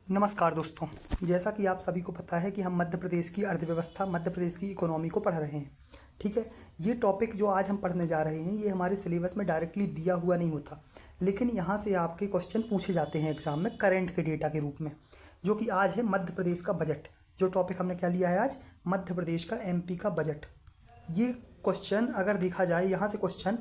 नमस्कार दोस्तों। जैसा कि आप सभी को पता है कि हम मध्य प्रदेश की अर्थव्यवस्था, मध्य प्रदेश की इकोनॉमी को पढ़ रहे हैं। ठीक है, ये टॉपिक जो आज हम पढ़ने जा रहे हैं ये हमारे सिलेबस में डायरेक्टली दिया हुआ नहीं होता, लेकिन यहाँ से आपके क्वेश्चन पूछे जाते हैं एग्जाम में करंट के डेटा के रूप में, जो कि आज है मध्य प्रदेश का बजट। जो टॉपिक हमने क्या लिया है आज, मध्य प्रदेश का एमपी का बजट। ये क्वेश्चन अगर देखा जाए, यहाँ से क्वेश्चन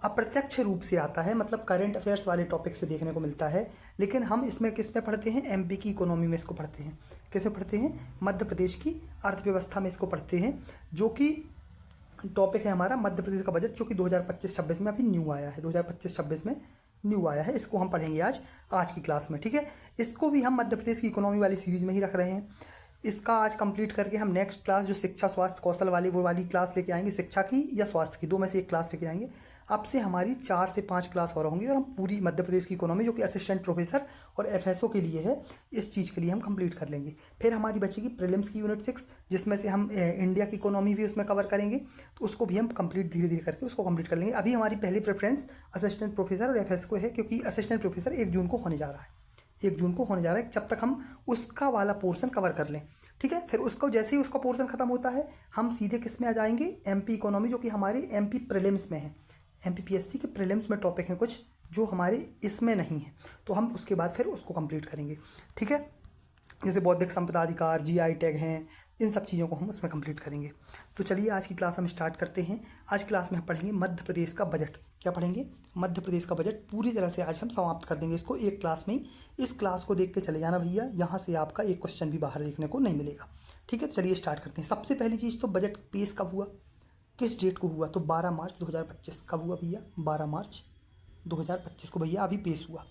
अप्रत्यक्ष रूप से आता है, मतलब करंट अफेयर्स वाले टॉपिक से देखने को मिलता है, लेकिन हम इसमें किस में पढ़ते हैं, एमपी की इकोनॉमी में इसको पढ़ते हैं। कैसे पढ़ते हैं, मध्य प्रदेश की अर्थव्यवस्था में इसको पढ़ते हैं, जो कि टॉपिक है हमारा मध्य प्रदेश का बजट, जो कि 2025-26 में अभी न्यू आया है। 2025-26 में न्यू आया है, इसको हम पढ़ेंगे आज की क्लास में। ठीक है, इसको भी हम मध्य प्रदेश की इकोनॉमी वाली सीरीज में ही रख रहे हैं। इसका आज कंप्लीट करके हम नेक्स्ट क्लास जो शिक्षा स्वास्थ्य कौशल वाली वो वाली क्लास लेके आएंगे, शिक्षा की या स्वास्थ्य की, दो में से एक क्लास लेके आएंगे। अब से हमारी 4 से 5 क्लास और होंगी और हम पूरी मध्य प्रदेश की इकोनॉमी, जो कि असिस्टेंट प्रोफेसर और एफएसओ के लिए है, इस चीज़ के लिए हम कंप्लीट कर लेंगे। फिर हमारी बचेगी प्रीलिम्स की यूनिट 6, जिसमें से हम इंडिया की इकोनॉमी भी उसमें कवर करेंगे, तो उसको भी हम कंप्लीट धीरे धीरे करके उसको कंप्लीट कर लेंगे। अभी हमारी पहली प्रेफरेंस असिस्टेंट प्रोफेसर और एफएसओ है, क्योंकि असिस्टेंट प्रोफेसर 1 जून को होने जा रहा है। 1 जून को होने जा रहा है, जब तक हम उसका वाला पोर्शन कवर कर लें। ठीक है, फिर उसको जैसे ही उसका पोर्शन खत्म होता है, हम सीधे किस में आ जाएंगे, एमपी इकोनॉमी, जो कि हमारे एमपी प्रीलिम्स में है। एमपीपीएससी के प्रीलिम्स में टॉपिक हैं कुछ जो हमारे इसमें नहीं है, तो हम उसके बाद फिर उसको कंप्लीट करेंगे। ठीक है, जैसे बौद्धिक संपदा अधिकार, जीआई टैग हैं, इन सब चीज़ों को हम उसमें कंप्लीट करेंगे। तो चलिए आज की क्लास हम स्टार्ट करते हैं। आज क्लास में हम पढ़ेंगे मध्य प्रदेश का बजट। क्या पढ़ेंगे, मध्य प्रदेश का बजट पूरी तरह से आज हम समाप्त कर देंगे इसको एक क्लास में ही। इस क्लास को देख के चले जाना भैया, यहाँ से आपका एक क्वेश्चन भी बाहर देखने को नहीं मिलेगा। ठीक है, तो चलिए स्टार्ट करते हैं। सबसे पहली चीज़ तो बजट पेश कब हुआ, किस डेट को हुआ, तो 12 मार्च 2025। कब हुआ भैया, 12 मार्च 2025 को भैया अभी पेश हुआ,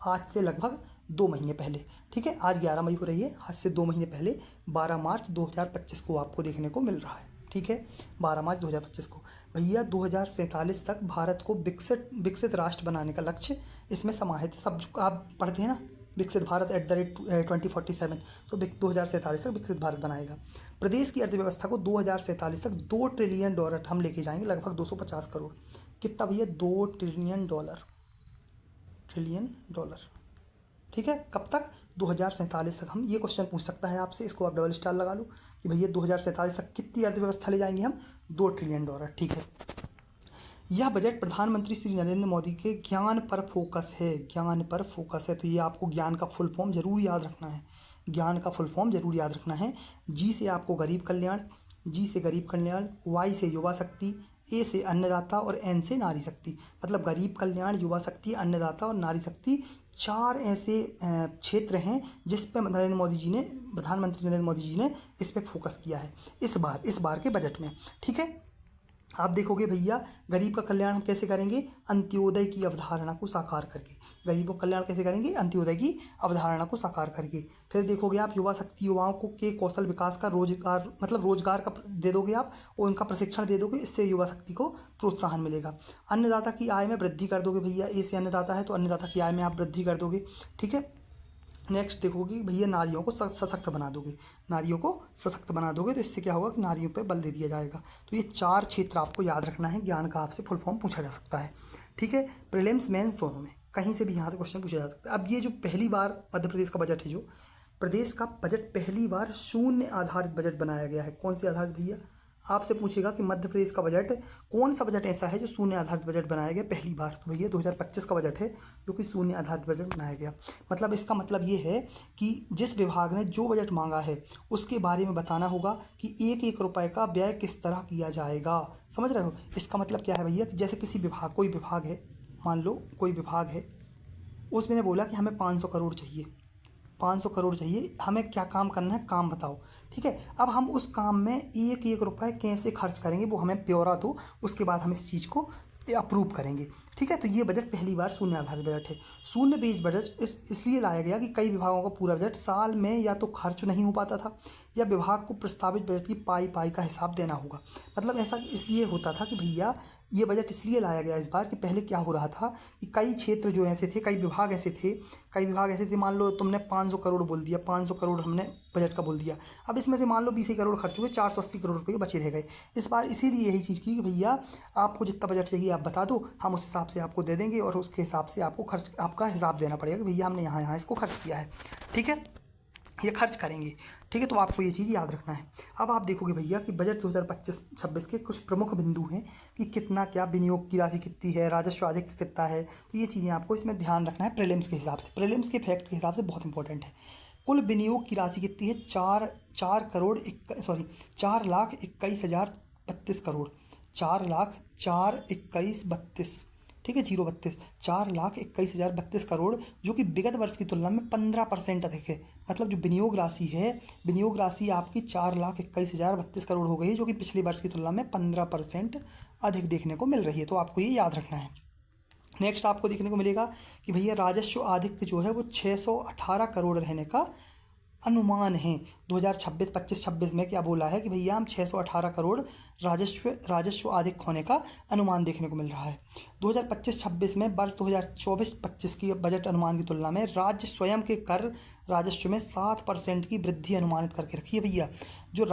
आज से लगभग 2 महीने पहले। ठीक है, आज 11 मई हो रही है, आज से 2 महीने पहले 12 मार्च 2025 को आपको देखने को मिल रहा है। ठीक है, 12 मार्च 2025 को भैया 2047 तक भारत को विकसित राष्ट्र बनाने का लक्ष्य इसमें समाहित है। सब आप पढ़ते हैं ना, विकसित भारत @ 2047, तो 2047 तक विकसित भारत बनाएगा। प्रदेश की अर्थव्यवस्था को 2047 तक $2 ट्रिलियन हम लेके जाएंगे, लगभग 250 करोड़। कितना भैया, $2 ट्रिलियन। ठीक है, कब तक, 2047 तक। हम ये क्वेश्चन पूछ सकता है आपसे, इसको आप डबल स्टार लगा लो कि भैया 2047 तक कितनी अर्थव्यवस्था ले जाएंगे हम, $2 ट्रिलियन। ठीक है, यह बजट प्रधानमंत्री श्री नरेंद्र मोदी के ज्ञान पर फोकस है। ज्ञान पर फोकस है, तो ये आपको ज्ञान का फुल फॉर्म जरूर याद रखना है। ज्ञान का फुल फॉर्म जरूर याद रखना है। जी से आपको गरीब कल्याण, जी से गरीब कल्याण, वाई से युवा शक्ति, ए से अन्नदाता और एन से नारी शक्ति। मतलब गरीब कल्याण, युवा शक्ति, अन्नदाता और नारी शक्ति 4 ऐसे क्षेत्र हैं जिस पे प्रधानमंत्री नरेंद्र मोदी जी ने इस पे फोकस किया है इस बार के बजट में। ठीक है, आप देखोगे भैया गरीब का कल्याण हम कैसे करेंगे, अंत्योदय की अवधारणा को साकार करके। गरीबों का कल्याण कैसे करेंगे, अंत्योदय की अवधारणा को साकार करके। फिर देखोगे आप युवा शक्ति, युवाओं को के कौशल विकास का रोजगार, मतलब रोजगार का दे दोगे आप और उनका प्रशिक्षण दे दोगे, इससे युवा शक्ति को प्रोत्साहन मिलेगा। अन्नदाता की आय में वृद्धि कर दोगे भैया, ए से अन्नदाता है तो अन्नदाता की आय में आप वृद्धि कर दोगे। ठीक है, नेक्स्ट देखोगे भैया नारियों को सशक्त बना दोगे, नारियों को सशक्त बना दोगे, तो इससे क्या होगा कि नारियों पे बल दे दिया जाएगा। तो ये 4 क्षेत्र आपको याद रखना है, ज्ञान का आपसे फुल फॉर्म पूछा जा सकता है। ठीक है, प्रीलिम्स मेंस दोनों में कहीं से भी यहाँ से क्वेश्चन पूछा जा सकता है। अब ये जो पहली बार मध्य प्रदेश का बजट है, जो प्रदेश का बजट पहली बार शून्य आधारित बजट बनाया गया है। कौन सी आधारित भैया, आपसे पूछेगा कि मध्य प्रदेश का बजट, कौन सा बजट ऐसा है जो शून्य आधारित बजट बनाया गया पहली बार, तो भैया 2025 का बजट है जो कि शून्य आधारित बजट बनाया गया। मतलब इसका मतलब ये है कि जिस विभाग ने जो बजट मांगा है उसके बारे में बताना होगा कि एक रुपए का व्यय किस तरह किया जाएगा। समझ रहे हो, इसका मतलब क्या है भैया कि जैसे किसी विभाग, कोई विभाग है, मान लो कोई विभाग है, उसने बोला कि हमें 500 करोड़ चाहिए, 500 करोड़ चाहिए, हमें क्या काम करना है, काम बताओ। ठीक है, अब हम उस काम में एक रुपए कैसे खर्च करेंगे वो हमें ब्यौरा दो, उसके बाद हम इस चीज़ को अप्रूव करेंगे। ठीक है, तो ये बजट पहली बार शून्य आधारित बजट है। शून्य बेस्ड बजट इसलिए लाया गया कि कई विभागों का पूरा बजट साल में या तो खर्च नहीं हो पाता था, या विभाग को प्रस्तावित बजट की पाई का हिसाब देना होगा। मतलब ऐसा इसलिए होता था कि भैया ये बजट इसलिए लाया गया इस बार कि पहले क्या हो रहा था कि कई क्षेत्र जो ऐसे थे, कई विभाग ऐसे थे, मान लो तुमने 500 करोड़ बोल दिया, 500 करोड़ हमने बजट का बोल दिया, अब इसमें से मान लो 20 करोड़ खर्च हुए, 480 करोड़ रुपये बचे रह गए। इस बार इसीलिए यही चीज़ की कि भैया आपको जितना बजट चाहिए आप बता दो, हम उस हिसाब से आपको दे देंगे और उसके हिसाब से आपको खर्च, आपका हिसाब देना पड़ेगा कि भैया हमने यहाँ इसको खर्च किया है। ठीक है, ये खर्च करेंगे। ठीक है, तो आपको ये चीज़ याद रखना है। अब आप देखोगे भैया कि बजट 2025-26 के कुछ प्रमुख बिंदु हैं कि कितना क्या विनियोग की राशि कितनी है, राजस्व आधिक्य कितना है, तो ये चीज़ें आपको इसमें ध्यान रखना है प्रीलिम्स के हिसाब से, प्रीलिम्स के फैक्ट के हिसाब से बहुत इंपॉर्टेंट है। कुल विनियोग की राशि कितनी है, 4,21,32 करोड़, 4,04,21,32, ठीक है, 032, 4,21,032 करोड़, जो कि विगत वर्ष की तुलना में 15% अधिक है। मतलब जो विनियोग राशि है, विनियोग राशि आपकी 4,21,032 करोड़ हो गई है, जो कि पिछले वर्ष की तुलना में 15% अधिक देखने को मिल रही है। तो आपको ये याद रखना है। नेक्स्ट आपको देखने को मिलेगा कि भैया राजस्व आधिक्य जो है वो 618 करोड़ रहने का अनुमान है। 2026 में क्या बोला है कि भैया हम 618 करोड़ राजस्व अधिक होने का अनुमान देखने को मिल रहा है। 2025-26 में वर्ष 2024-25 की बजट अनुमान की तुलना में राज्य स्वयं के कर राजस्व में 7% की वृद्धि अनुमानित करके रखी है भैया। जो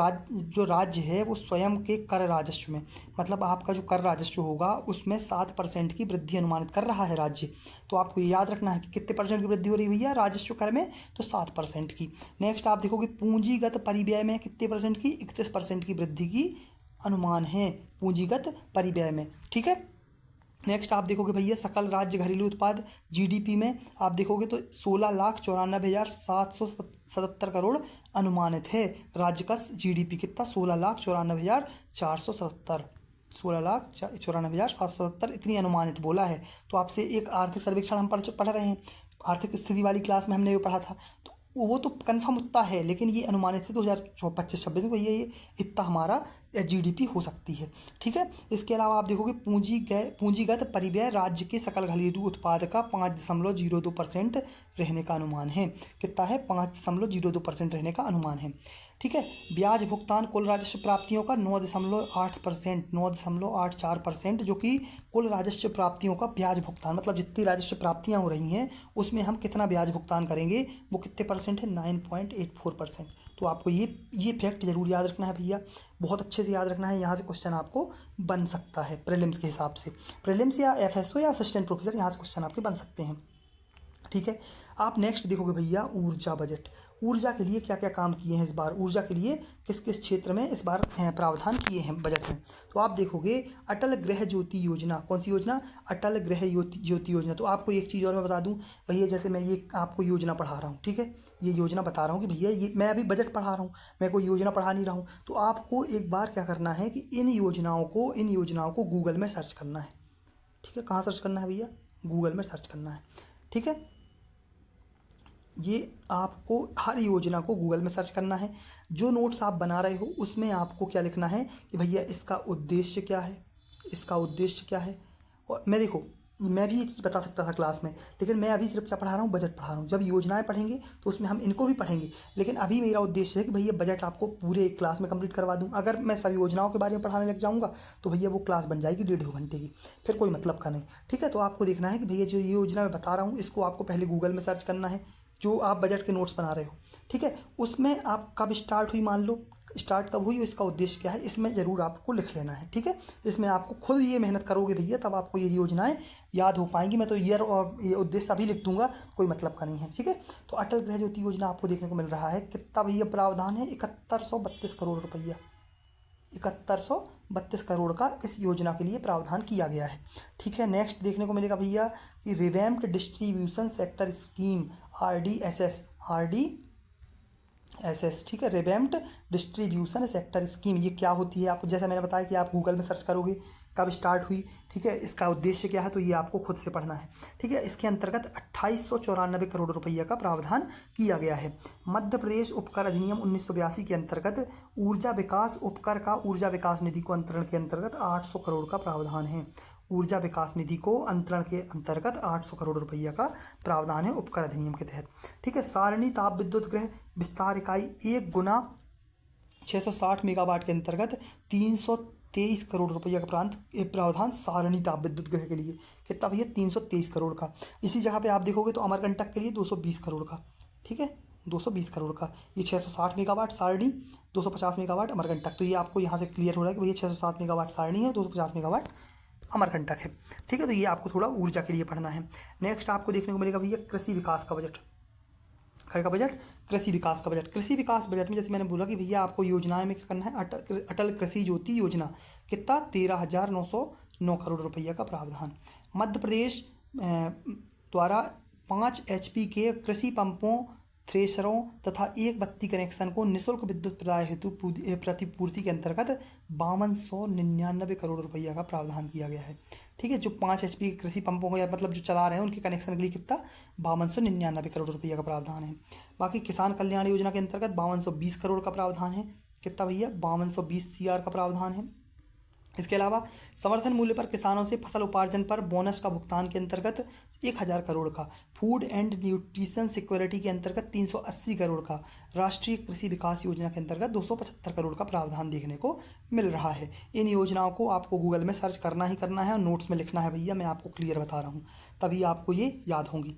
राज्य है वो स्वयं के कर राजस्व में, मतलब आपका जो कर राजस्व होगा उसमें 7% की वृद्धि अनुमानित कर रहा है राज्य। तो आपको ये याद रखना है कि कितने परसेंट की वृद्धि हो रही है भैया राजस्व कर में, तो 7% की। नेक्स्ट आप देखोगे पूंजीगत परिव्यय में कितने परसेंट की, 31% की वृद्धि की अनुमान है पूंजीगत परिव्यय में। ठीक है, नेक्स्ट आप देखोगे भैया सकल राज्य घरेलू उत्पाद जीडीपी में आप देखोगे तो 16,94,777 करोड़ अनुमानित है। राज्य का जीडीपी कितना, 16,94,477, 16,94,777 इतनी अनुमानित बोला है। तो आपसे एक आर्थिक सर्वेक्षण हम पढ़ रहे हैं, आर्थिक स्थिति वाली क्लास में हमने ये पढ़ा था, तो वो तो कन्फर्म उतना है, लेकिन ये अनुमानित है 2025-26 में भैया ये इतना हमारा जीडीपी हो सकती है। ठीक है, इसके अलावा आप देखोगे पूंजीगत परिव्यय राज्य के सकल घरेलू उत्पाद का 5.02% रहने का अनुमान है। कितना है, 5.02% रहने का अनुमान है। ठीक है, ब्याज भुगतान कुल राजस्व प्राप्तियों का 9.8%, 9.84%, जो कि कुल राजस्व प्राप्तियों का ब्याज भुगतान, मतलब जितनी राजस्व प्राप्तियां हो रही हैं उसमें हम कितना ब्याज भुगतान करेंगे, वो कितने परसेंट है, 9.84%। तो आपको ये फैक्ट जरूर याद रखना है भैया, बहुत अच्छे से याद रखना है। यहाँ से क्वेश्चन आपको बन सकता है प्रीलिम्स के हिसाब से, प्रीलिम्स या एफएसओ या असिस्टेंट प्रोफेसर, यहाँ से क्वेश्चन आपके बन सकते हैं। ठीक है, आप नेक्स्ट देखोगे भैया ऊर्जा बजट। ऊर्जा के लिए क्या क्या काम किए हैं इस बार, ऊर्जा के लिए किस किस क्षेत्र में इस बार प्रावधान किए हैं बजट में। तो आप देखोगे अटल गृह ज्योति योजना, कौन सी योजना, अटल गृह ज्योति योजना। तो आपको एक चीज़ और मैं बता दूं भैया, जैसे मैं ये आपको योजना पढ़ा रहा हूँ, ठीक है, ये योजना बता रहा हूँ कि भैया ये मैं अभी बजट पढ़ा रहा हूँ, मैं कोई योजना पढ़ा नहीं रहा हूँ। तो आपको एक बार क्या करना है कि इन योजनाओं को गूगल में सर्च करना है। ठीक है, कहाँ सर्च करना है भैया, गूगल में सर्च करना है। ठीक है, ये आपको हर योजना को गूगल में सर्च करना है। जो नोट्स आप बना रहे हो उसमें आपको क्या लिखना है कि भैया इसका उद्देश्य क्या है, इसका उद्देश्य क्या है। और मैं भी ये चीज़ बता सकता था क्लास में, लेकिन मैं अभी सिर्फ क्या पढ़ा रहा हूँ, बजट पढ़ा रहा हूँ। जब योजनाएं पढ़ेंगे तो उसमें हम इनको भी पढ़ेंगे, लेकिन अभी मेरा उद्देश्य है कि भैया बजट आपको पूरे एक क्लास में कंप्लीट करवा दूँ। अगर मैं सभी योजनाओं के बारे में पढ़ाने लग जाऊँगा तो भैया वो क्लास बन जाएगी 1.5-2 घंटे की, फिर कोई मतलब का नहीं। ठीक है, तो आपको देखना है कि भैया जो ये योजना मैं बता रहा हूँ इसको आपको पहले गूगल में सर्च करना है, जो आप बजट के नोट्स बना रहे हो। ठीक है, उसमें आप कब स्टार्ट हुई, मान लो स्टार्ट कब हुई, इसका उद्देश्य क्या है, इसमें ज़रूर आपको लिख लेना है। ठीक है, इसमें आपको खुद ये मेहनत करोगे भैया तब आपको ये योजनाएं याद हो पाएंगी। मैं तो ईयर और ये उद्देश्य अभी लिख दूंगा, कोई मतलब का नहीं है। ठीक है, तो अटल गृह ज्योति योजना आपको देखने को मिल रहा है, कितना भैया प्रावधान है, 7132 करोड़ रुपया, 7132 करोड़ का इस योजना के लिए प्रावधान किया गया है। ठीक है, नेक्स्ट देखने को मिलेगा भैया कि revamped distribution sector scheme RDSS, ठीक है, रिवैम्प्ड डिस्ट्रीब्यूशन सेक्टर स्कीम, ये क्या होती है आपको, जैसा मैंने बताया कि आप गूगल में सर्च करोगे कब स्टार्ट हुई। ठीक है, इसका उद्देश्य क्या है तो ये आपको खुद से पढ़ना है। ठीक है, इसके अंतर्गत 2894 करोड़ रुपया का प्रावधान किया गया है। मध्य प्रदेश उपकर अधिनियम 1982 के अंतर्गत ऊर्जा विकास उपकर का ऊर्जा विकास निधि को अंतरण के अंतर्गत 800 करोड़ का प्रावधान है। ऊर्जा विकास निधि को अंतरण के अंतर्गत 800 करोड़ रुपया का प्रावधान है उपकर अधिनियम के तहत। ठीक है, सारणी ताप विद्युत गृह विस्तार इकाई 1 गुना 660 मेगावाट के अंतर्गत 323 करोड़ रुपया का प्रावधान सारणी ताप विद्युत गृह के लिए, कितना भैया, 323 करोड़ का। इसी जगह पे आप देखोगे तो अमरकंटक के लिए 220 करोड़ का। ठीक है, 220 करोड़ का, ये 660 मेगावाट सारणी, 250 मेगावाट अमरकंटक। तो ये आपको यहाँ से क्लियर हो रहा है कि भैया 660 मेगावाट सारणी है, 250 मेगावाट अमरकंटक है। ठीक है, तो ये आपको थोड़ा ऊर्जा के लिए पढ़ना है। नेक्स्ट आपको देखने को मिलेगा भैया कृषि विकास का बजट। का बजट, कृषि विकास का बजट। कृषि विकास बजट में जैसे मैंने बोला कि भैया आपको योजनाएं में क्या करना है, अटल कृषि ज्योति योजना कितना 13,909 करोड़ रुपया का प्रावधान। मध्य प्रदेश द्वारा 5 HP के कृषि पंपों, थ्रेशरों तथा एक बत्ती कनेक्शन को निःशुल्क विद्युत प्रदाय हेतु प्रतिपूर्ति के अंतर्गत 5299 करोड़ रुपया का प्रावधान किया गया है। ठीक है, जो 5 HP के कृषि पंपों को या मतलब जो चला रहे हैं उनके कनेक्शन के लिए कितना 5299 करोड़ रुपया का प्रावधान है। बाकी किसान कल्याण योजना के अंतर्गत 5220 करोड़ का प्रावधान है। कितना भैया, 5220 CR का प्रावधान है। इसके अलावा समर्थन मूल्य पर किसानों से फसल उपार्जन पर बोनस का भुगतान के अंतर्गत 1000 करोड़ का, फूड एंड न्यूट्रिशन सिक्योरिटी के अंतर्गत 380 करोड़ का, राष्ट्रीय कृषि विकास योजना के अंतर्गत 275 करोड़ का प्रावधान देखने को मिल रहा है। इन योजनाओं को आपको गूगल में सर्च करना ही करना है और नोट्स में लिखना है भैया, मैं आपको क्लियर बता रहा हूँ, तभी आपको ये याद होंगी।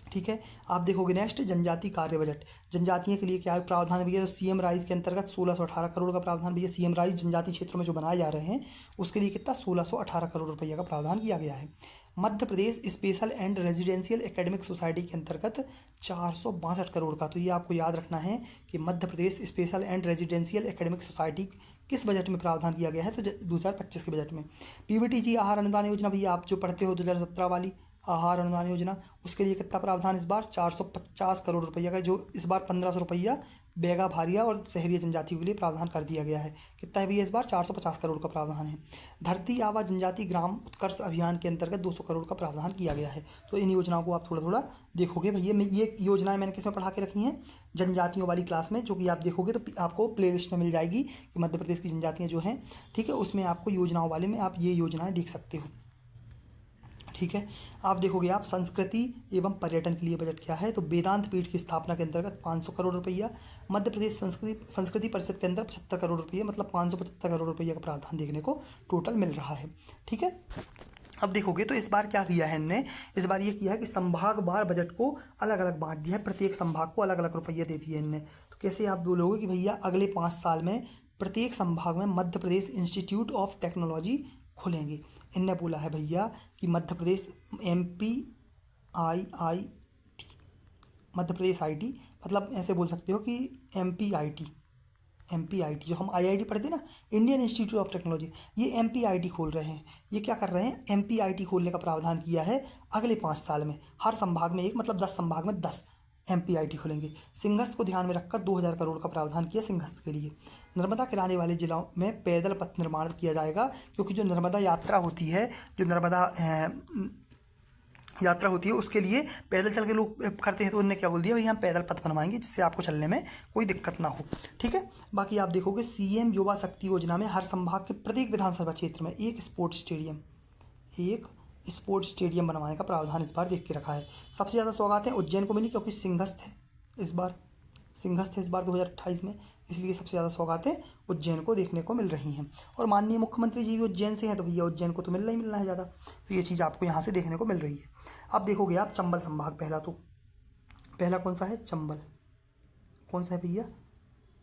ठीक है, आप देखोगे नेक्स्ट जनजाति कार्य बजट। जनजातियों के लिए क्या प्रावधान है भैया, तो CM राइज के अंतर्गत 1618 करोड़ का प्रावधान भैया। CM राइज जनजाति क्षेत्रों में जो बनाए जा रहे हैं उसके लिए कितना 1618 करोड़ रुपया का प्रावधान किया गया है। Madhya Pradesh special and residential academic society के अंतर्गत 462 करोड़ का, तो ये आपको याद रखना है कि Madhya Pradesh special and residential academic society किस बजट में प्रावधान किया गया है, तो 2025 के बजट में। PBTG आहार अनुदान योजना भैया आप जो पढ़ते हो 2017 वाली आहार अनुदान योजना, उसके लिए कितना प्रावधान इस बार 450 करोड़ रुपया का, जो इस बार 1500 रुपया बेगा भारिया और शहरी जनजातियों के लिए प्रावधान कर दिया गया है। कितना है भैया इस बार 450 करोड़ का प्रावधान है। धरती आबा जनजाति ग्राम उत्कर्ष अभियान के अंतर्गत 200 करोड़ का प्रावधान किया गया है। तो इन योजनाओं को आप थोड़ा थोड़ा देखोगे भैया। मैं ये योजनाएं मैंने किस में पढ़ा के रखी हैं, जनजातियों वाली क्लास में, जो कि आप देखोगे तो आपको प्ले लिस्ट में मिल जाएगी कि मध्य प्रदेश की जनजातियाँ जो हैं, ठीक है, उसमें आपको योजनाओं वाले में आप ये योजनाएँ देख सकते हो। ठीक है, आप देखोगे आप संस्कृति एवं पर्यटन के लिए बजट क्या है, तो वेदांत पीठ की स्थापना के अंतर्गत 500 करोड़ रुपया। मध्य प्रदेश संस्कृति परिषद के अंदर 75 करोड़ रुपया, मतलब 575 करोड़ रुपया का प्रावधान देखने को टोटल मिल रहा है। ठीक है, अब देखोगे तो इस बार क्या किया है इनने, इस बार ये किया है कि संभागवार बजट को अलग अलग बांट दिया है, प्रत्येक संभाग को अलग अलग रुपये दे दिए इनने। तो कैसे आप बोलोगे कि भैया अगले 5 साल में प्रत्येक संभाग में Madhya Pradesh institute of technology खुलेंगे। इनने बोला है भैया कि मध्य प्रदेश MPIIT, मध्य प्रदेश IT, मतलब ऐसे बोल सकते हो कि MPIT जो हम IIT पढ़ते हैं ना, इंडियन इंस्टीट्यूट ऑफ टेक्नोलॉजी, ये MPIT खोल रहे हैं। ये क्या कर रहे हैं, MPIT खोलने का प्रावधान किया है अगले 5 साल में। हर संभाग में एक, मतलब 10 संभाग में 10 MPIT खुलेंगे। सिंहस्थ को ध्यान में रखकर 2000 करोड़ का प्रावधान किया सिंहस्थ के लिए। नर्मदा किनारे वाले जिलों में पैदल पथ निर्माण किया जाएगा, क्योंकि जो नर्मदा यात्रा होती है, जो नर्मदा यात्रा होती है उसके लिए पैदल चल के लोग करते हैं, तो उन्होंने क्या बोल दिया, भैया हम पैदल पथ बनवाएंगे जिससे आपको चलने में कोई दिक्कत ना हो। ठीक है, बाकी आप देखोगे CM युवा शक्ति योजना में हर संभाग के प्रत्येक विधानसभा क्षेत्र में एक स्पोर्ट्स स्टेडियम बनवाने का प्रावधान इस बार देख के रखा है। सबसे ज़्यादा सौगातें उज्जैन को मिली, क्योंकि सिंहस्थ है इस बार 2028 में, इसलिए सबसे ज़्यादा सौगातें उज्जैन को देखने को मिल रही हैं। और माननीय मुख्यमंत्री जी भी उज्जैन से हैं, तो भैया उज्जैन को तो मिलना ही मिलना है ज़्यादा, तो ये चीज़ आपको यहाँ से देखने को मिल रही है। अब देखोगे आप चंबल संभाग, पहला कौन सा है, चंबल, कौन सा है भैया,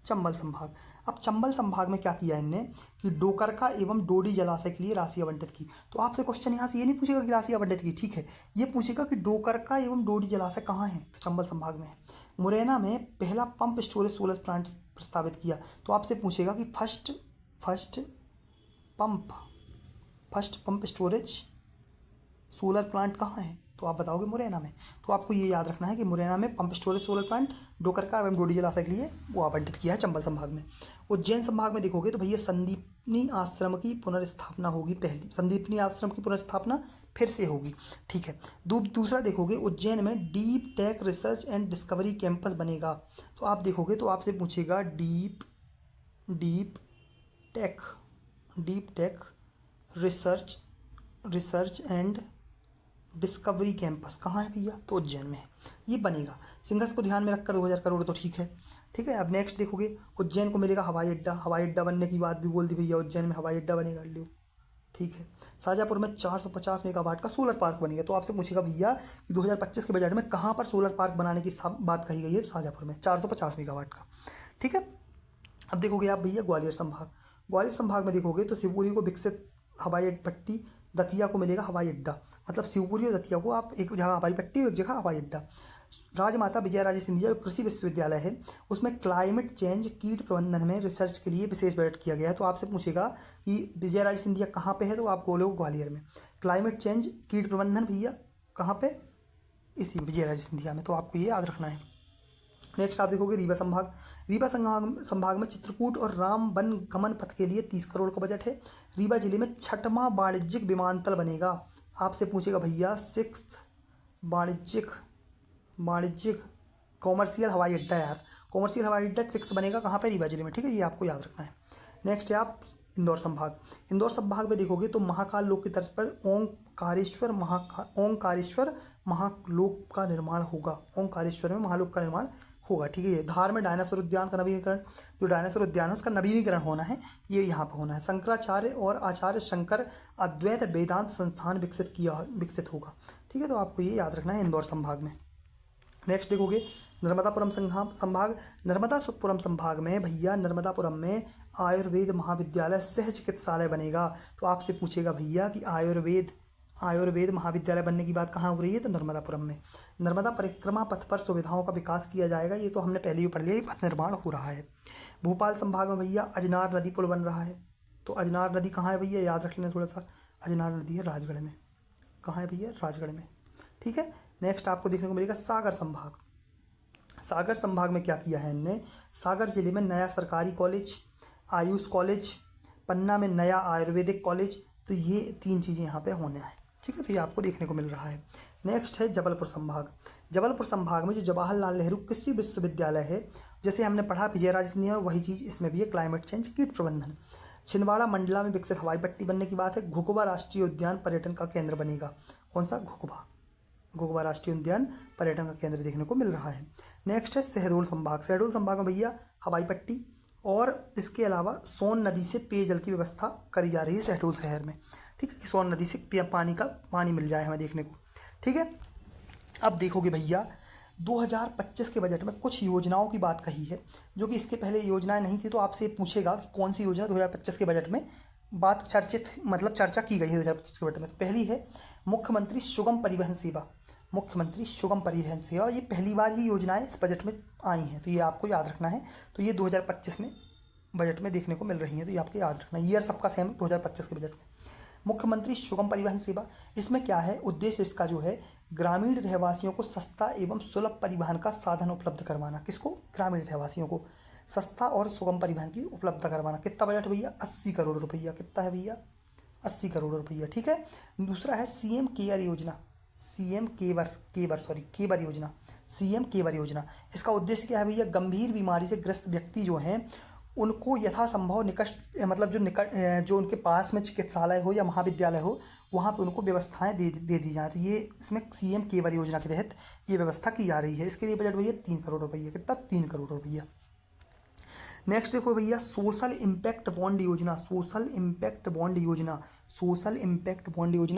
चंबल संभाग। अब चंबल संभाग में क्या किया इनने कि डोकरका एवं डोडी जलाशय के लिए राशि आवंटित की। तो आपसे क्वेश्चन यहाँ से ये नहीं पूछेगा कि राशि आवंटित की, ठीक है, ये पूछेगा कि डोकरका एवं डोडी जलाशय कहाँ है, तो चंबल संभाग में है। मुरैना में पहला पंप स्टोरेज सोलर प्लांट प्रस्तावित किया, तो आपसे पूछेगा कि first pump storage solar plant कहाँ है, तो आप बताओगे मुरैना में। तो आपको ये याद रखना है कि मुरैना में पंप स्टोरेज सोलर प्लांट डोकरका एवं डोडी जलाशय के लिए वो आवंटित किया है चंबल संभाग में। उज्जैन संभाग में देखोगे तो भैया संदीपनी आश्रम की पुनर्स्थापना होगी, पहली संदीपनी आश्रम की पुनर्स्थापना फिर से होगी। ठीक है, दूसरा देखोगे उज्जैन में deep tech research and discovery campus बनेगा। तो आप देखोगे तो आपसे पूछेगा deep tech research and discovery campus कहाँ है भैया, तो उज्जैन में है, ये बनेगा। सिंहस्थ को ध्यान में रखकर 2000 करोड़, तो ठीक है। अब नेक्स्ट देखोगे उज्जैन को मिलेगा हवाई अड्डा बनने की बात भी बोल दी भैया, उज्जैन में हवाई अड्डा बनेगा, लो ठीक है। शाहजहाँपुर में 450 मेगावाट का सोलर पार्क बनेगा। तो आपसे पूछेगा भैया कि 2025 के बजट में कहाँ पर सोलर पार्क बनाने की बात कही गई है, तो शाहजहाँपुर में 450 मेगावाट का। ठीक है, अब देखोगे आप भैया ग्वालियर संभाग में देखोगे तो शिवपुरी को विकसित हवाई पट्टी, दतिया को मिलेगा हवाई अड्डा, मतलब शिवपुरी और दतिया को आप एक जगह हवाई पट्टी और एक जगह हवाई अड्डा। राजमाता विजयराजे सिंधिया जो कृषि विश्वविद्यालय है उसमें क्लाइमेट चेंज कीट प्रबंधन में रिसर्च के लिए विशेष बजट किया गया है। तो आपसे पूछेगा कि विजयराजे सिंधिया कहाँ पे है, तो आप बोलोगे ग्वालियर में। क्लाइमेट चेंज कीट प्रबंधन भैया कहाँ पे, इसी विजयराजे सिंधिया में, तो आपको ये याद रखना है। नेक्स्ट आप देखोगे रीवा संभाग। रीवा संभाग में चित्रकूट और राम वन गमन पथ के लिए 30 करोड़ का बजट है। रीवा जिले में 6वां वाणिज्यिक विमानतल बनेगा। आपसे पूछेगा भैया 6th वाणिज्यिक कॉमर्शियल हवाई अड्डा, यार कॉमर्शियल हवाई अड्डा 6 बनेगा कहाँ पे, रीवा जिले में, ठीक है, ये आपको याद रखना है। नेक्स्ट है आप इंदौर संभाग। इंदौर संभाग में देखोगे तो महाकाल लोक की तर्ज पर ओंकारेश्वर महालोक का निर्माण होगा। ओंकारेश्वर में महालोक का निर्माण होगा, ठीक है। ये धार में डायनासोर उद्यान का नवीनीकरण, जो डायनासोर उद्यान है उसका नवीनीकरण होना है, ये यहाँ पर होना है। शंकराचार्य और आचार्य शंकर अद्वैत वेदांत संस्थान विकसित होगा, ठीक है। तो आपको ये याद रखना है इंदौर संभाग में। नेक्स्ट देखोगे नर्मदापुरम संभाग। नर्मदापुरम संभाग में भैया नर्मदापुरम में आयुर्वेद महाविद्यालय सह चिकित्सालय बनेगा। तो आपसे पूछेगा भैया कि आयुर्वेद महाविद्यालय बनने की बात कहाँ हो रही है, तो नर्मदापुरम में। नर्मदा परिक्रमा पथ पर सुविधाओं का विकास किया जाएगा, ये तो हमने पहले ही पढ़ लिया, पथ निर्माण हो रहा है। भोपाल संभाग में भैया अजनार नदी पुल बन रहा है। तो अजनार नदी कहाँ है भैया, याद रख लेना थोड़ा सा। अजनार नदी है राजगढ़ में। कहाँ है भैया, राजगढ़ में, ठीक है। नेक्स्ट आपको देखने को मिलेगा सागर संभाग। सागर संभाग में क्या किया है इनने, सागर जिले में नया सरकारी कॉलेज, आयुष कॉलेज, पन्ना में नया आयुर्वेदिक कॉलेज, तो ये 3 चीज़ें यहाँ पे होने हैं, ठीक है। तो ये आपको देखने को मिल रहा है। नेक्स्ट है जबलपुर संभाग। जबलपुर संभाग में जो जवाहरलाल नेहरू कृषि विश्वविद्यालय है, जैसे हमने पढ़ा विजयराजे सिंधिया में, वही चीज़ इसमें भी है, क्लाइमेट चेंज कीट प्रबंधन। छिंदवाड़ा मंडला में विकसित हवाई पट्टी बनने की बात है। घुघुबा राष्ट्रीय उद्यान पर्यटन का केंद्र बनेगा। कौन सा, घुघुबा राष्ट्रीय उद्यान पर्यटन का केंद्र देखने को मिल रहा है। नेक्स्ट है शहडोल संभाग। शहडोल संभाग में भैया हवाई पट्टी और इसके अलावा सोन नदी से पेयजल की व्यवस्था करी जा रही है शहडोल शहर में, ठीक है, कि सोन नदी से पानी मिल जाए हमें देखने को, ठीक है। अब देखोगे भैया 2025 के बजट में कुछ योजनाओं की बात कही है, जो कि इसके पहले योजनाएं नहीं थी। तो आपसे पूछेगा कि कौन सी योजना 2025 के बजट में चर्चा की गई है 2025 के बजट में। पहली है मुख्यमंत्री सुगम परिवहन सेवा। ये पहली बार ही योजनाएं इस बजट में आई हैं, तो ये आपको याद रखना है। तो ये 2025 में बजट में देखने को मिल रही है, तो ये आपको याद रखना है। ईयर सबका सेम 2025 के बजट में। मुख्यमंत्री सुगम परिवहन सेवा, इसमें क्या है उद्देश्य इसका, जो है ग्रामीण रहवासियों को सस्ता एवं सुलभ परिवहन का साधन उपलब्ध करवाना। किसको, ग्रामीण रहवासियों को सस्ता और सुगम परिवहन की उपलब्ध करवाना। कितना बजट भैया, 80 करोड़ रुपया। कितना है भैया, 80 करोड़ रुपया, ठीक है। दूसरा है सीएम केयर योजना। इसका उद्देश्य क्या है भैया, गंभीर बीमारी से ग्रस्त व्यक्ति जो हैं उनको यथासंभव जो उनके पास में चिकित्सालय हो या महाविद्यालय हो, वहाँ पे उनको व्यवस्थाएं दे दी जाए। तो ये इसमें सीएम केयर योजना के तहत ये व्यवस्था की जा रही है। इसके लिए बजट भैया 3 करोड़ रुपया। कितना, 3 करोड़ रुपया। नेक्स्ट देखो भैया सोशल इम्पैक्ट बॉन्ड योजना।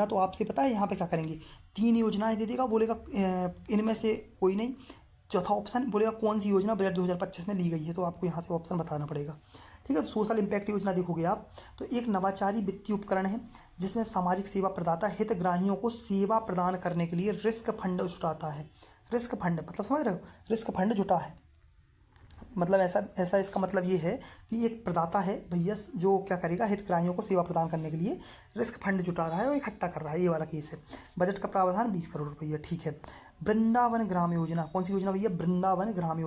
तो आपसे पता है यहाँ पे क्या करेंगे, 3 योजनाएं दे देगा, बोलेगा इनमें से कोई नहीं, चौथा ऑप्शन बोलेगा कौन सी योजना बजट 2025 में ली गई है, तो आपको यहाँ से ऑप्शन बताना पड़ेगा, ठीक है। तो सोशल इम्पैक्ट योजना देखोगे आप, तो एक नवाचारी वित्तीय उपकरण है जिसमें सामाजिक सेवा प्रदाता हितग्राहियों को सेवा प्रदान करने के लिए रिस्क फंड जुटाता है। रिस्क फंड मतलब समझ रहे हो, रिस्क फंड जुटा है, मतलब ऐसा इसका मतलब ये है कि एक प्रदाता है भैया जो क्या करेगा, हितग्राहियों को सेवा प्रदान करने के लिए रिस्क फंड जुटा रहा है और इकट्ठा कर रहा है, ये वाला केस है। बजट का प्रावधान 20 करोड़ रुपया, ठीक है। वृंदावन ग्राम योजना, कौन सी योजना भैया, वृंदावन ग्राम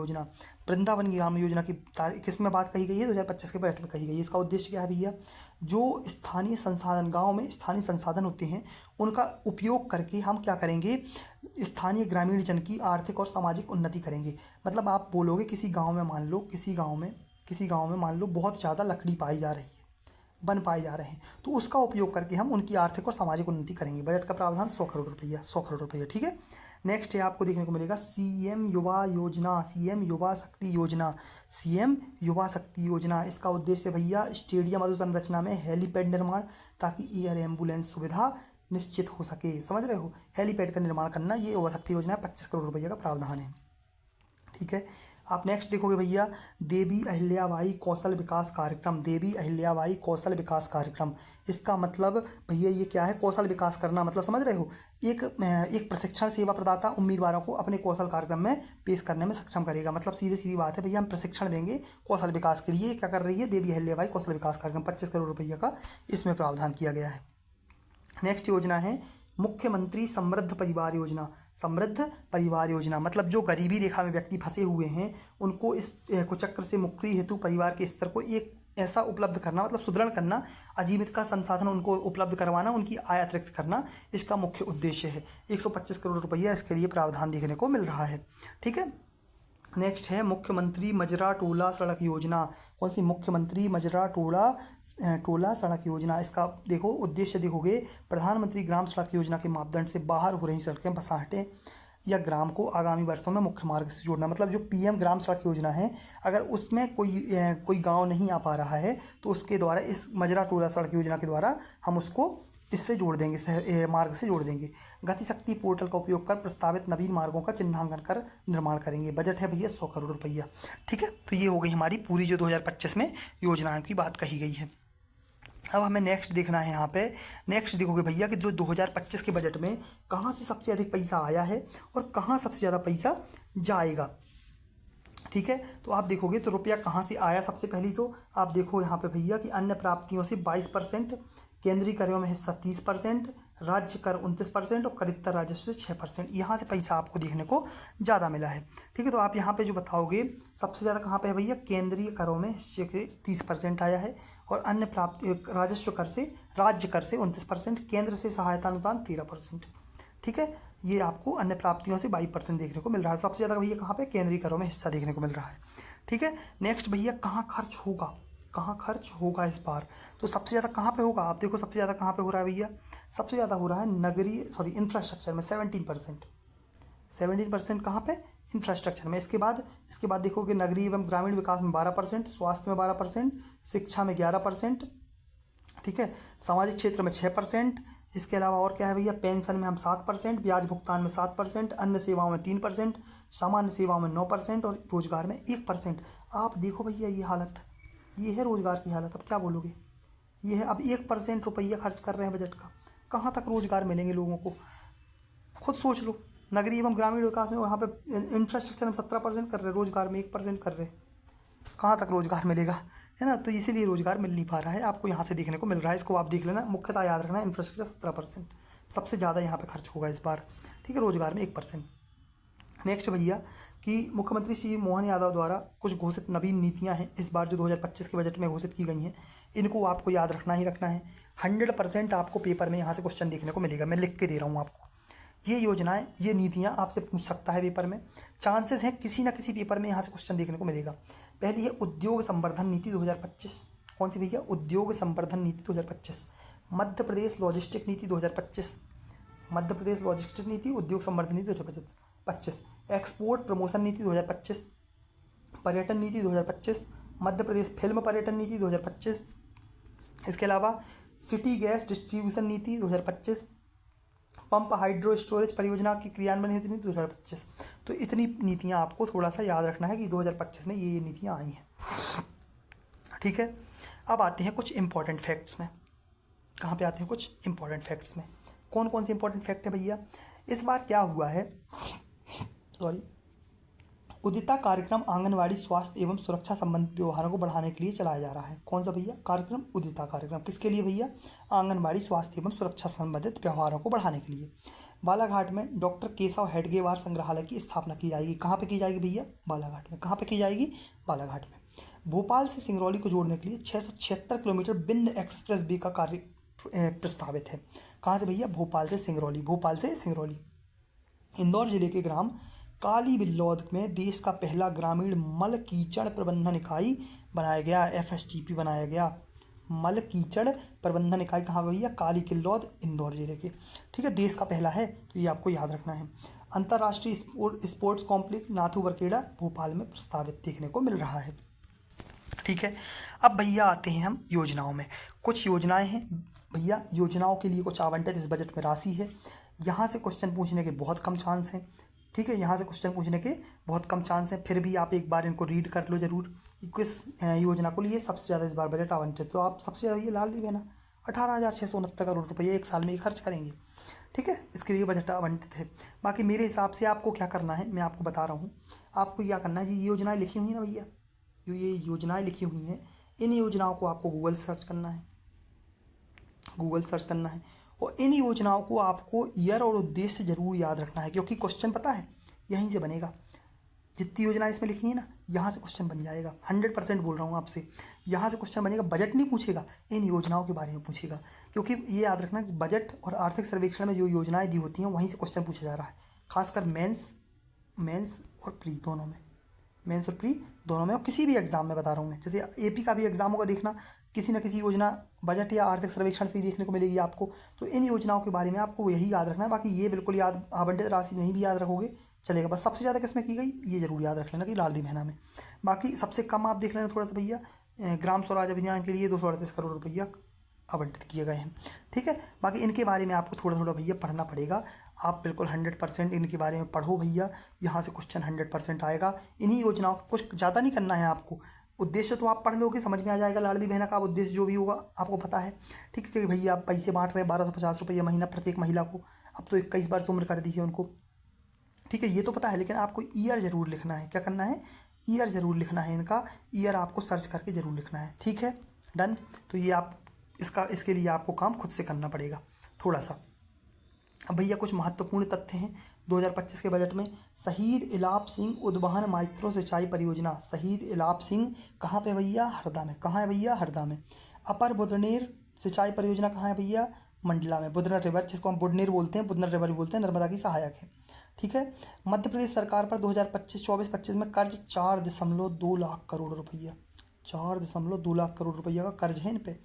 योजना की किस में बात कही गई है, 2025 के बजट में कही गई है। इसका उद्देश्य क्या है भैया, जो स्थानीय संसाधन, गाँव में स्थानीय संसाधन होते हैं उनका उपयोग करके हम क्या करेंगे, स्थानीय ग्रामीण जन की आर्थिक और सामाजिक उन्नति करेंगे। मतलब आप बोलोगे किसी गांव में मान लो बहुत ज़्यादा लकड़ी पाई जा रही है, बन पाए जा रहे हैं, तो उसका उपयोग करके हम उनकी आर्थिक और सामाजिक उन्नति करेंगे। बजट का प्रावधान 100 करोड़ रुपया, ठीक है। नेक्स्ट है आपको देखने को मिलेगा सीएम युवा शक्ति योजना। इसका उद्देश्य भैया स्टेडियम अधोसंरचना में हेलीपैड निर्माण, ताकि एयर एम्बुलेंस सुविधा निश्चित हो सके, समझ रहे हो, हेलीपैड का निर्माण करना, ये युवा शक्ति योजना है। 25 करोड़ रुपये का प्रावधान है, ठीक है। आप नेक्स्ट देखोगे भैया देवी अहिल्याबाई कौशल विकास कार्यक्रम, देवी अहिल्याबाई कौशल विकास कार्यक्रम, इसका मतलब भैया ये क्या है, कौशल विकास करना, मतलब समझ रहे हो, एक प्रशिक्षण सेवा प्रदाता उम्मीदवारों को अपने कौशल कार्यक्रम में पेश करने में सक्षम करेगा। मतलब सीधी सीधी बात है भैया, हम प्रशिक्षण देंगे कौशल विकास के लिए। क्या कर रही है देवी अहिल्याबाई कौशल विकास कार्यक्रम, 25 करोड़ रुपये का इसमें प्रावधान किया गया है। नेक्स्ट योजना है मुख्यमंत्री समृद्ध परिवार योजना। समृद्ध परिवार योजना मतलब जो गरीबी रेखा में व्यक्ति फंसे हुए हैं उनको इस कुचक्र से मुक्ति हेतु परिवार के स्तर को एक ऐसा उपलब्ध करना, मतलब सुदृढ़ करना, आजीविका संसाधन उनको उपलब्ध करवाना, उनकी आय अतिरिक्त करना, इसका मुख्य उद्देश्य है। 125 करोड़ रुपया इसके लिए प्रावधान देखने को मिल रहा है। ठीक है, नेक्स्ट है मुख्यमंत्री मजरा टोला सड़क योजना। कौन सी? मुख्यमंत्री मजरा टोला सड़क योजना। इसका देखो उद्देश्य देखोगे, प्रधानमंत्री ग्राम सड़क योजना के मापदंड से बाहर हो रही सड़कें, बसाहटें या ग्राम को आगामी वर्षों में मुख्य मार्ग से जोड़ना। मतलब जो पीएम ग्राम सड़क योजना है, अगर उसमें कोई गांव नहीं आ पा रहा है तो उसके द्वारा, इस मजरा टोला सड़क योजना के द्वारा हम उसको इससे जोड़ देंगे, मार्ग से जोड़ देंगे। गति शक्ति पोर्टल का उपयोग कर प्रस्तावित नवीन मार्गों का चिन्हांकन कर निर्माण करेंगे। बजट है भैया 100 करोड़ रुपया। ठीक है, तो ये हो गई हमारी पूरी जो 2025 में योजनाओं की बात कही गई है। अब हमें नेक्स्ट देखना है। यहाँ पे नेक्स्ट देखोगे भैया कि जो 2025 के बजट में कहाँ से सबसे अधिक पैसा आया है और कहाँ सबसे ज़्यादा पैसा जाएगा। ठीक है, तो आप देखोगे तो रुपया कहाँ से आया। सबसे पहली तो आप देखो यहाँ पे भैया कि अन्य प्राप्तियों से 22%, केंद्रीय करों में हिस्सा 30%, राज्य कर 29% और करित्तर राजस्व से 6%। यहाँ से पैसा आपको देखने को ज़्यादा मिला है। ठीक है, तो आप यहाँ पे जो बताओगे सबसे ज़्यादा कहाँ पे है भैया, केंद्रीय करों में हिस्से के 30% आया है और अन्य प्राप्ति राजस्व कर से, राज्य कर से 29%, केंद्र से सहायता अनुदान 13%। ठीक है, ये आपको अन्य प्राप्तियों से 22% देखने को मिल रहा है। सबसे ज़्यादा भैया कहाँ पे, केंद्रीय करों में हिस्सा देखने को मिल रहा है। ठीक है, नेक्स्ट भैया कहाँ खर्च होगा, कहाँ खर्च होगा इस बार, तो सबसे ज़्यादा कहाँ पे होगा। आप देखो सबसे ज़्यादा कहाँ पे हो रहा है भैया, सबसे ज़्यादा हो रहा है इंफ्रास्ट्रक्चर में 17% कहाँ पे, इंफ्रास्ट्रक्चर में। इसके बाद देखोगे नगरीय एवं ग्रामीण विकास में 12%, स्वास्थ्य में 12%, शिक्षा में 11%। ठीक है, सामाजिक क्षेत्र में 6%। इसके अलावा और क्या है भैया, पेंशन में हम 7%, ब्याज भुगतान में 7%, अन्य सेवाओं में 3%, सामान्य सेवाओं में 9% और रोजगार में 1%। आप देखो भैया ये हालत, ये है रोजगार की हालत। अब क्या बोलोगे, ये है। अब 1% रुपया खर्च कर रहे हैं बजट का, कहाँ तक रोजगार मिलेंगे लोगों को, खुद सोच लो। नगरीय एवं ग्रामीण विकास में वहाँ पे इंफ्रास्ट्रक्चर में 17% कर रहे हैं, रोजगार में 1% कर रहे हैं, कहाँ तक रोजगार मिलेगा, है ना। तो इसीलिए रोजगार मिल नहीं पा रहा है, आपको यहाँ से देखने को मिल रहा है। इसको आप देख लेना, मुख्यतः याद रखना, इंफ्रास्ट्रक्चर 17%, सबसे ज़्यादा यहाँ पे खर्च होगा इस बार। ठीक है, रोजगार में 1%। नेक्स्ट भैया कि मुख्यमंत्री श्री मोहन यादव द्वारा कुछ घोषित नवीन नीतियां हैं इस बार जो 2025 के बजट में घोषित की गई हैं, इनको आपको याद रखना ही रखना है। 100% आपको पेपर में यहाँ से क्वेश्चन देखने को मिलेगा, मैं लिख के दे रहा हूँ आपको। ये योजनाएं, ये नीतियाँ आपसे पूछ सकता है पेपर में, चांसेस हैं किसी ना किसी पेपर में यहाँ से क्वेश्चन देखने को मिलेगा। पहली है उद्योग संवर्धन नीति 2025। कौन सी भैया, उद्योग संवर्धन नीति 2025। मध्य प्रदेश लॉजिस्टिक नीति 2025, मध्य प्रदेश लॉजिस्टिक नीति, उद्योग संवर्धन नीति 2025। एक्सपोर्ट प्रमोशन नीति 2025, पर्यटन नीति 2025, मध्य प्रदेश फिल्म पर्यटन नीति 2025। इसके अलावा सिटी गैस डिस्ट्रीब्यूशन नीति 2025, पंप हाइड्रो स्टोरेज परियोजना की क्रियान्वयन हेतु नीति 2025। तो इतनी नीतियां आपको थोड़ा सा याद रखना है कि 2025 में ये नीतियां आई हैं। ठीक है, अब आते हैं कुछ इंपॉर्टेंट फैक्ट्स में। कहाँ पे आते हैं कुछ इंपॉर्टेंट फैक्ट्स में, कौन कौन से इंपॉर्टेंट फैक्ट है भैया। इस बार क्या हुआ है, उदिता कार्यक्रम आंगनवाड़ी स्वास्थ्य एवं सुरक्षा संबंधित व्यवहारों को बढ़ाने के लिए चलाया जा रहा है। कौन सा भैया, कार्यक्रम उदिता कार्यक्रम, किसके लिए भैया, आंगनवाड़ी स्वास्थ्य एवं सुरक्षा संबंधित व्यवहारों को बढ़ाने के लिए। बालाघाट में डॉक्टर केशव हेडगेवार संग्रहालय की स्थापना की जाएगी। कहाँ पे की जाएगी भैया, बालाघाट में। कहाँ पे की जाएगी, बालाघाट में। भोपाल से सिंगरौली को जोड़ने के लिए 676 किलोमीटर बिंद एक्सप्रेस वे का कार्य प्रस्तावित है। कहाँ से भैया, भोपाल से सिंगरौली, भोपाल से सिंगरौली। इंदौर जिले के ग्राम काली बिल्लौद में देश का पहला ग्रामीण मल कीचड़ प्रबंधन इकाई बनाया गया, FSTP बनाया गया। मल कीचड़ प्रबंधन इकाई कहाँ भैया, काली किल्लौद, इंदौर जिले के। ठीक है, देश का पहला है, तो ये आपको याद रखना है। अंतर्राष्ट्रीय स्पोर्ट्स कॉम्प्लेक्स नाथू बरकेड़ा भोपाल में प्रस्तावित देखने को मिल रहा है। ठीक है, अब भैया आते हैं हम योजनाओं में। कुछ योजनाएं हैं भैया, योजनाओं के लिए कुछ आवंटित इस बजट में राशि है। यहाँ से क्वेश्चन पूछने के बहुत कम चांस हैं। ठीक है, यहाँ से क्वेश्चन पूछने के बहुत कम चांस हैं, फिर भी आप एक बार इनको रीड कर लो जरूर कि किस योजना को लिए सबसे ज़्यादा इस बार बजट आवंटित। तो आप सबसे ज़्यादा ये लाडली बहना 18,669 करोड़ रुपये एक साल में ये खर्च करेंगे। ठीक है, इसके लिए बजट आवंटित है। बाकी मेरे हिसाब से आपको क्या करना है मैं आपको बता रहा हूँ। आपको क्या करना है, ये योजनाएं लिखी हुई हैं ना भैया, जो ये योजनाएं लिखी हुई हैं, इन योजनाओं को आपको गूगल सर्च करना है, गूगल सर्च करना है। और इन योजनाओं को आपको ईयर और उद्देश्य जरूर याद रखना है, क्योंकि क्वेश्चन पता है यहीं से बनेगा। जितनी योजनाएं इसमें लिखी है ना, यहाँ से क्वेश्चन बन जाएगा, 100% बोल रहा हूँ आपसे, यहाँ से क्वेश्चन बनेगा। बजट नहीं पूछेगा, इन योजनाओं के बारे में पूछेगा, क्योंकि ये याद रखना कि बजट और आर्थिक सर्वेक्षण में जो योजनाएं दी होती हैं वहीं से क्वेश्चन पूछा जा रहा है, खासकर मेंस और प्री दोनों में, मेंस और प्री दोनों में, और किसी भी एग्जाम में बता रहा हूँ मैं। जैसे एपी का भी एग्जाम होगा, देखना किसी न किसी योजना बजट या आर्थिक सर्वेक्षण से ही देखने को मिलेगी आपको। तो इन योजनाओं के बारे में आपको यही याद रखना है। बाकी ये बिल्कुल याद, आवंटित राशि नहीं भी याद रखोगे चलेगा, बस सबसे ज़्यादा किसमें की गई ये जरूर याद रख लेना कि लाडली बहना में। बाकी सबसे कम आप देख लेना थोड़ा सा भैया, ग्राम स्वराज अभियान के लिए 238 करोड़ रुपया आवंटित किए गए हैं। ठीक है, बाकी इनके बारे में आपको थोड़ा थोड़ा भैया पढ़ना पड़ेगा। आप बिल्कुल 100% इनके बारे में पढ़ो भैया, यहाँ से क्वेश्चन 100% आएगा। इन्हीं योजनाओं को कुछ ज़्यादा नहीं करना है आपको। उद्देश्य तो आप पढ़ लोगे, समझ में आ जाएगा लाडली बहना का उद्देश्य जो भी होगा आपको पता है। ठीक है, क्योंकि भैया आप पैसे बांट रहे हैं 1250 रुपये महीना प्रत्येक महिला को, अब तो 21 वर्ष उम्र कर दी है उनको। ठीक है, ये तो पता है, लेकिन आपको ईयर ज़रूर लिखना है। क्या करना है, ईयर ज़रूर लिखना है, इनका ईयर आपको सर्च करके ज़रूर लिखना है। ठीक है, डन। तो ये आप इसके लिए आपको काम खुद से करना पड़ेगा थोड़ा सा। अब भैया कुछ महत्वपूर्ण तथ्य हैं 2025 के बजट में। शहीद इलाप सिंह उद्वहन माइक्रो सिंचाई परियोजना, शहीद इलाप सिंह कहाँ पे भैया, हरदा में। कहाँ है भैया, हरदा में। अपर बुदनेर सिंचाई परियोजना कहाँ है भैया, मंडला में। बुदनर रिवर, जिसको हम बुडनेर बोलते हैं, बुदनर रिवर भी बोलते हैं, नर्मदा की सहायक है। ठीक है, मध्य प्रदेश सरकार पर 2024-25 में कर्ज 4.2 लाख करोड़ रुपया, 4.2 लाख करोड़ रुपया का कर्ज है इन पे।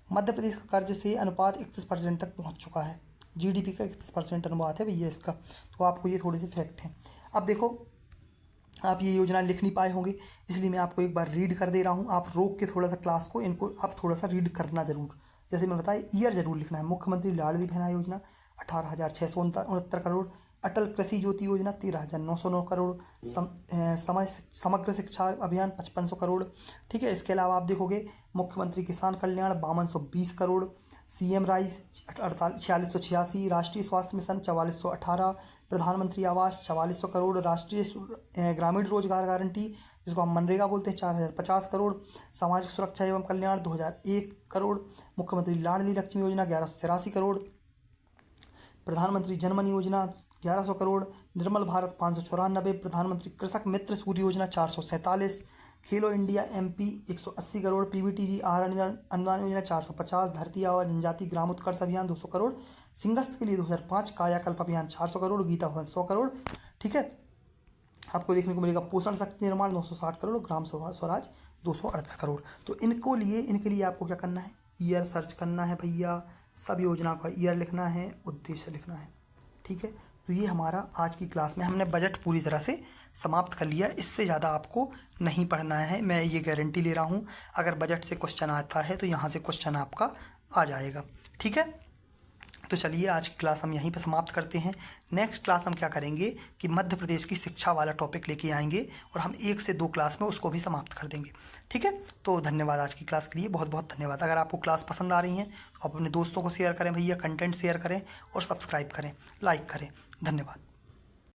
मध्य प्रदेश का कर्ज से अनुपात 31% तक पहुंच चुका है। जीडीपी का 31% अनुपात है भैया इसका। तो आपको ये थोड़े से फैक्ट हैं। अब देखो, आप ये योजना लिख नहीं पाए होंगे, इसलिए मैं आपको एक बार रीड कर दे रहा हूँ। आप रोक के थोड़ा सा क्लास को, इनको आप थोड़ा सा रीड करना जरूर। जैसे मैं बताया, ईयर जरूर लिखना है। मुख्यमंत्री लाडली बहना योजना 18,669 करोड़। अटल कृषि ज्योति योजना 13,909 करोड़। समग्र शिक्षा अभियान 5500 करोड़। ठीक है, इसके अलावा आप देखोगे मुख्यमंत्री किसान कल्याण 5220 करोड़। सीएम राइस 4686, राष्ट्रीय स्वास्थ्य मिशन 4418, प्रधानमंत्री आवास 4400 करोड़, राष्ट्रीय ग्रामीण रोजगार गारंटी जिसको हम मनरेगा बोलते हैं 4050 करोड़, सामाजिक सुरक्षा एवं कल्याण 2001 करोड़, मुख्यमंत्री लाडली लक्ष्मी योजना 1183 करोड़, प्रधानमंत्री जनमन योजना 1100 करोड़, निर्मल भारत 594, प्रधानमंत्री कृषक मित्र सूर्य योजना 447, खेलो इंडिया एमपी 180 करोड़, पीबीटीजी आहार अनुदान योजना 450, धरती आबा जनजाति ग्राम उत्कर्ष अभियान 200 करोड़, सिंगस्त के लिए 2005, कायाकल्प अभियान 400 करोड़, गीता भवन 100 करोड़। ठीक है, आपको देखने को मिलेगा पोषण शक्ति निर्माण 960 करोड़, ग्राम स्वराज 238 करोड़। तो इनके लिए आपको क्या करना है, ईयर सर्च करना है भैया, सब योजना का ईयर लिखना है, उद्देश्य लिखना है। ठीक है, तो ये हमारा आज की क्लास में हमने बजट पूरी तरह से समाप्त कर लिया। इससे ज़्यादा आपको नहीं पढ़ना है, मैं ये गारंटी ले रहा हूँ। अगर बजट से क्वेश्चन आता है तो यहाँ से क्वेश्चन आपका आ जाएगा। ठीक है, तो चलिए आज की क्लास हम यहीं पर समाप्त करते हैं। नेक्स्ट क्लास हम क्या करेंगे कि मध्य प्रदेश की शिक्षा वाला टॉपिक लेके आएंगे और हम 1 से 2 क्लास में उसको भी समाप्त कर देंगे। ठीक है, तो धन्यवाद आज की क्लास के लिए, बहुत बहुत धन्यवाद। अगर आपको क्लास पसंद आ रही हैं तो आप अपने दोस्तों को शेयर करें भैया, कंटेंट शेयर करें और सब्सक्राइब करें, लाइक करें। धन्यवाद।